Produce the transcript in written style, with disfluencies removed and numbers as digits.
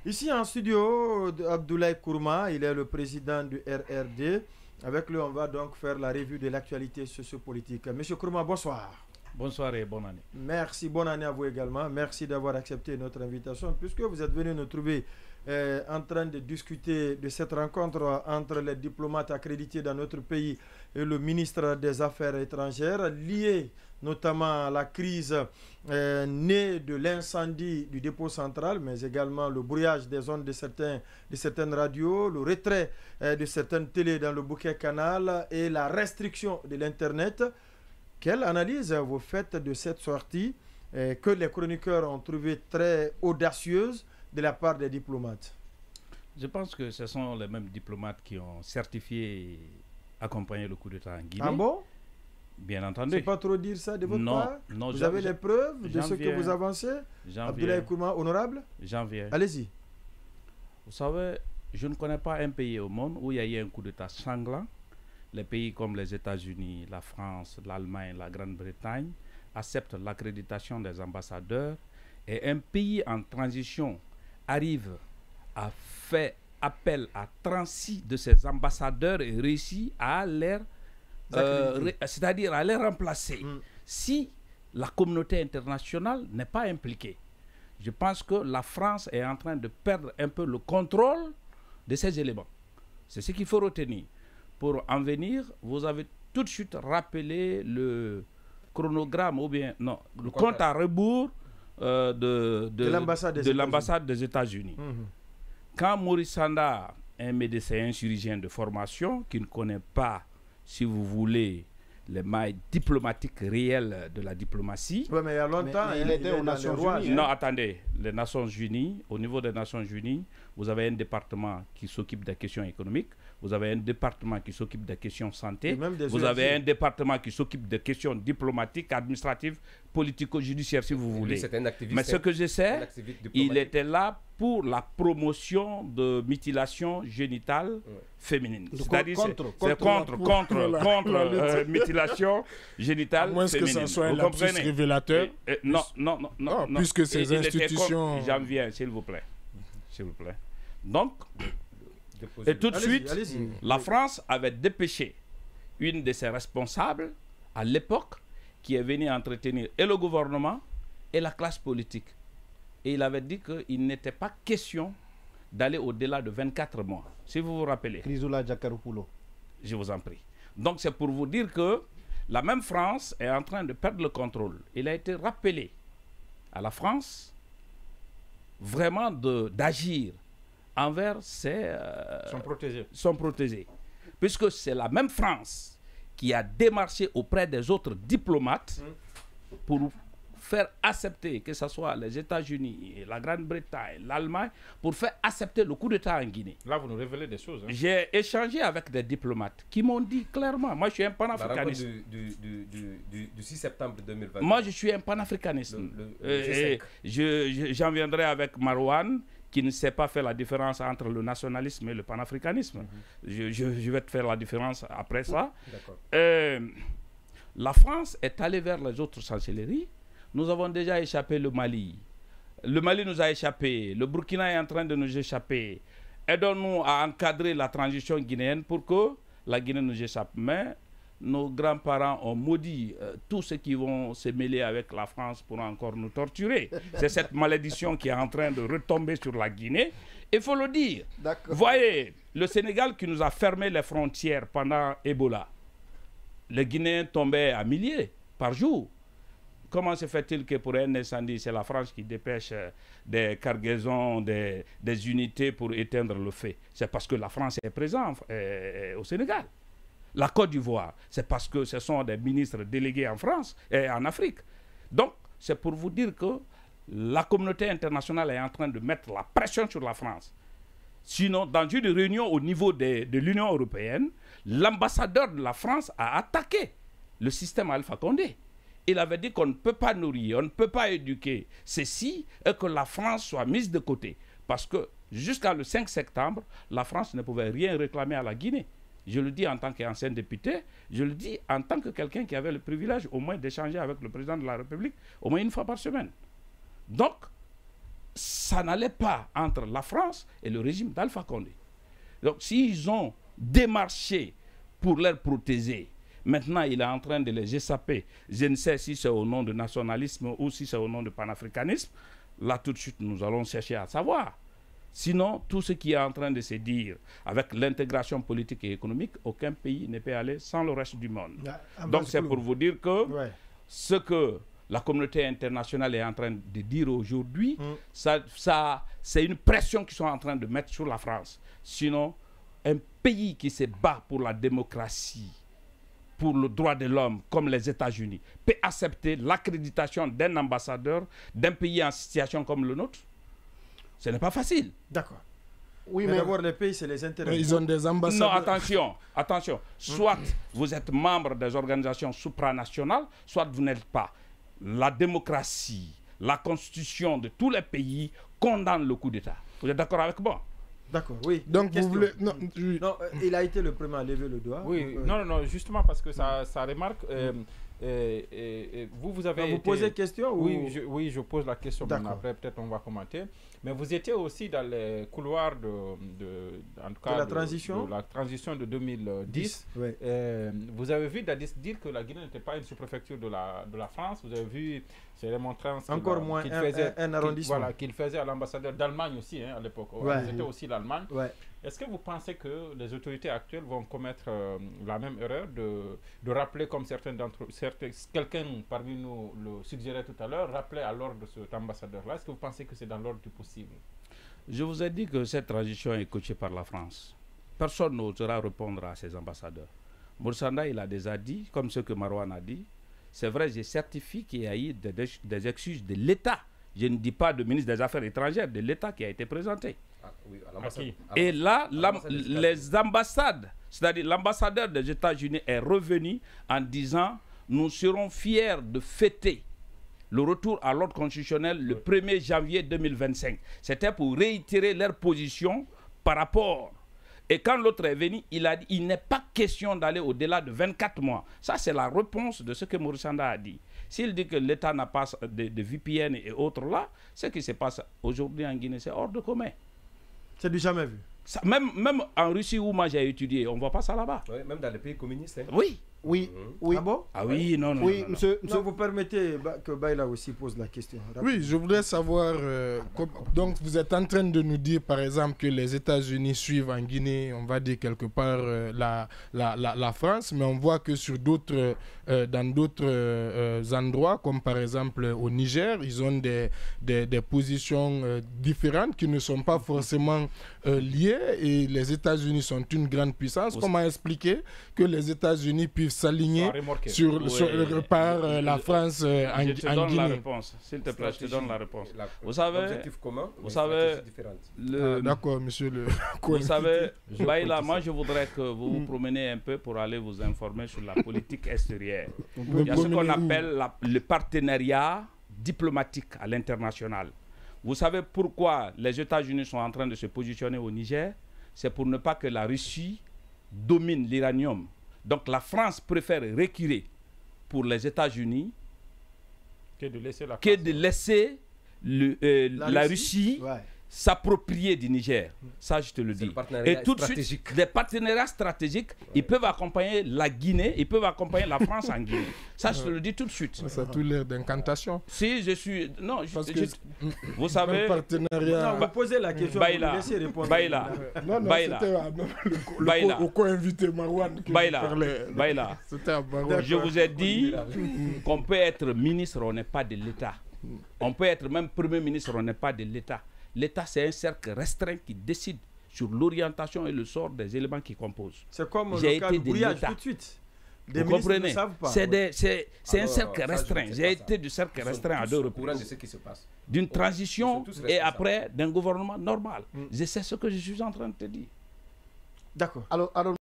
Ici en studio, Abdoulaye Kourma, il est le président du RRD. Avec lui, on va donc faire la revue de l'actualité sociopolitique. Monsieur Kourma, bonsoir. Bonsoir et bonne année. Merci, bonne année à vous également. Merci d'avoir accepté notre invitation, puisque vous êtes venu nous trouver en train de discuter de cette rencontre entre les diplomates accrédités dans notre pays et le ministre des Affaires étrangères, liée notamment à la crise née de l'incendie du dépôt central, mais également le brouillage des ondes de certaines radios, le retrait de certaines télés dans le bouquet canal et la restriction de l'Internet. Quelle analyse vous faites de cette sortie que les chroniqueurs ont trouvée très audacieuse de la part des diplomates? Je pense que ce sont les mêmes diplomates qui ont certifié et accompagné le coup d'État en Guinée. Ah bon? Bien entendu. C'est pas trop dire ça de votre part? Non, vous avez les preuves de ce que vous avancez? Abdoulaye Kourma, honorable? J'en viens. Allez-y. Vous savez, je ne connais pas un pays au monde où il y a eu un coup d'État sanglant. Les pays comme les États-Unis, la France, l'Allemagne, la Grande-Bretagne acceptent l'accréditation des ambassadeurs et un pays en transition arrive à faire appel à 36 de ses ambassadeurs et réussit à les c'est-à-dire à les remplacer si la communauté internationale n'est pas impliquée. Je pense que la France est en train de perdre un peu le contrôle de ces éléments. C'est ce qu'il faut retenir. Pour en venir, vous avez tout de suite rappelé le chronogramme ou bien non, le compte à rebours de l'ambassade des États-Unis. Quand Maurice Sanda, un médecin, un chirurgien de formation qui ne connaît pas, si vous voulez, les mailles diplomatiques réelles de la diplomatie. Oui, mais il y a longtemps, il était aux Nations Unies. Non, attendez, les Nations Unies, au niveau des Nations Unies, vous avez un département qui s'occupe des questions économiques, vous avez un département qui s'occupe des questions santé, vous avez un département qui s'occupe des questions diplomatiques, administratives, politico-judiciaires, si vous voulez. Mais ce que je sais, il était là pour la promotion de mutilation génitale féminine. C'est-à-dire c'est contre mutilation génitale féminine. À moins que ça soit un lapsus révélateur. Non, puisque ces institutions... J'en viens, s'il vous plaît. S'il vous plaît. Donc, et tout de suite, la France avait dépêché une de ses responsables à l'époque qui est venue entretenir et le gouvernement et la classe politique. Et il avait dit qu'il n'était pas question d'aller au-delà de 24 mois. Si vous vous rappelez. Chrysoula Diakaropoulou. Je vous en prie. Donc c'est pour vous dire que la même France est en train de perdre le contrôle. Il a été rappelé à la France vraiment d'agir envers son protégé. Puisque c'est la même France qui a démarché auprès des autres diplomates pour faire accepter, que ce soit les États-Unis, la Grande-Bretagne, l'Allemagne, pour faire accepter le coup d'État en Guinée. Là, vous nous révélez des choses. Hein. J'ai échangé avec des diplomates qui m'ont dit clairement, moi je suis un panafricaniste. Du 6 septembre 2020. Moi je suis un panafricaniste. J'en viendrai avec Marouane, qui ne sait pas faire la différence entre le nationalisme et le panafricanisme. Je vais te faire la différence après ça. La France est allée vers les autres chancelleries. Nous avons déjà échappé le Mali. Le Mali nous a échappé. Le Burkina est en train de nous échapper. Aidons-nous à encadrer la transition guinéenne pour que la Guinée nous échappe. Mais nos grands-parents ont maudit tous ceux qui vont se mêler avec la France pour encore nous torturer. C'est cette malédiction qui est en train de retomber sur la Guinée. Il faut le dire. Voyez, le Sénégal qui nous a fermé les frontières pendant Ebola. Les Guinéens tombaient à milliers par jour. Comment se fait-il que pour un incendie, c'est la France qui dépêche des cargaisons, des unités pour éteindre le feu? C'est parce que la France est présente au Sénégal. La Côte d'Ivoire, c'est parce que ce sont des ministres délégués en France et en Afrique. Donc, c'est pour vous dire que la communauté internationale est en train de mettre la pression sur la France. Sinon, dans une réunion au niveau de l'Union européenne, l'ambassadeur de la France a attaqué le système Alpha Condé. Il avait dit qu'on ne peut pas nourrir, on ne peut pas éduquer ceci et que la France soit mise de côté. Parce que jusqu'à le 5 septembre, la France ne pouvait rien réclamer à la Guinée. Je le dis en tant qu'ancien député, je le dis en tant que quelqu'un qui avait le privilège au moins d'échanger avec le président de la République au moins une fois par semaine. Donc, ça n'allait pas entre la France et le régime d'Alpha Condé. Donc s'ils ont démarché pour leur protéger, maintenant il est en train de les échapper. Je ne sais si c'est au nom de nationalisme ou si c'est au nom de panafricanisme. Là tout de suite nous allons chercher à savoir. Sinon, tout ce qui est en train de se dire avec l'intégration politique et économique, aucun pays ne peut aller sans le reste du monde. Donc c'est pour vous dire que ce que la communauté internationale est en train de dire aujourd'hui, c'est une pression qu'ils sont en train de mettre sur la France. Sinon, un pays qui se bat pour la démocratie, pour le droit de l'homme, comme les États-Unis, peut accepter l'accréditation d'un ambassadeur d'un pays en situation comme le nôtre? Ce n'est pas facile. D'accord. Oui, mais d'abord, les pays, c'est les intérêts. Ils ont des ambassadeurs. Non, attention. Soit vous êtes membre des organisations supranationales, soit vous n'êtes pas. La démocratie, la constitution de tous les pays condamnent le coup d'État. Vous êtes d'accord avec moi? D'accord, oui. Donc vous voulez... Non, il a été le premier à lever le doigt. Oui, non, justement parce que ça remarque... vous avez vous posez question ou... Oui, je pose la question, mais après peut-être on va commenter. Mais vous étiez aussi dans les couloirs en tout cas, de la transition de 2010. Oui. Vous avez vu Dadis dire que la Guinée n'était pas une sous-préfecture de la France. Vous avez vu ces remontrances encore moins un arrondissement. Qu'il faisait à l'ambassadeur d'Allemagne aussi à l'époque. C'était aussi l'Allemagne. Est-ce que vous pensez que les autorités actuelles vont commettre la même erreur de rappeler, comme quelqu'un parmi nous le suggérait tout à l'heure, rappeler à l'ordre de cet ambassadeur-là? Est-ce que vous pensez que c'est dans l'ordre du possible? Je vous ai dit que cette transition est coachée par la France. Personne n'osera répondre à ces ambassadeurs. Moursanda, il a déjà dit, comme ce que Marouane a dit, c'est vrai, je certifie qu'il y a eu des excuses de l'État. Je ne dis pas de ministre des Affaires étrangères, de l'État qui a été présenté. Oui, et là, les ambassades, c'est-à-dire l'ambassadeur des États-Unis est revenu en disant nous serons fiers de fêter le retour à l'ordre constitutionnel le 1er janvier 2025. C'était pour réitérer leur position par rapport. Et quand l'autre est venu, il a dit il n'est pas question d'aller au-delà de 24 mois. Ça, c'est la réponse de ce que Moursanda a dit. S'il dit que l'État n'a pas de VPN et autres là, ce qui se passe aujourd'hui en Guinée, c'est hors de commun. C'est du jamais vu. Ça, même en Russie où moi j'ai étudié, on ne voit pas ça là-bas. Oui, même dans les pays communistes. Hein. Oui. Oui, oui. Ah bon? Ah oui, non. Monsieur, vous permettez que Baïla aussi pose la question. Oui, je voudrais savoir, donc vous êtes en train de nous dire par exemple que les États-Unis suivent en Guinée, on va dire quelque part la France, mais on voit que dans d'autres endroits, comme par exemple au Niger, ils ont des positions différentes qui ne sont pas forcément liées, et les États-Unis sont une grande puissance. Comment expliquer que les États-Unis puissent s'aligner par la France en Guinée? Je te donne la réponse. S'il te plaît, je te donne la réponse. Vous savez, d'accord, monsieur le... Vous savez, Baïla, moi je voudrais que vous vous promeniez un peu pour aller vous informer sur la politique extérieure. Il y a ce qu'on appelle le partenariat diplomatique à l'international. Vous savez pourquoi les États-Unis sont en train de se positionner au Niger? C'est pour ne pas que la Russie domine l'uranium. Donc la France préfère reculer pour les États-Unis que de laisser la Russie s'approprier du Niger. Ça, je te le dis. Et tout de suite, des partenariats stratégiques, ils peuvent accompagner la Guinée, ils peuvent accompagner la France en Guinée. Ça, je te le dis tout de suite. Ça a tout l'air d'incantation. Si je suis... Non, vous savez... Non, vous posez la question, Baïla, vous laissez répondre. Baïla, non, c'était au co-invité Marouane qui parlait. Baïla, je vous ai dit qu'on peut être ministre, on n'est pas de l'État. On peut être même Premier ministre, on n'est pas de l'État. L'État, c'est un cercle restreint qui décide sur l'orientation et le sort des éléments qui composent. C'est comme le cas de brouillage tout de suite. Des Vous comprenez? ne savent pas. C'est un cercle restreint. J'ai été du cercle restreint à 2 reprises. D'une transition et après d'un gouvernement normal. Je sais ce que je suis en train de te dire. D'accord. Alors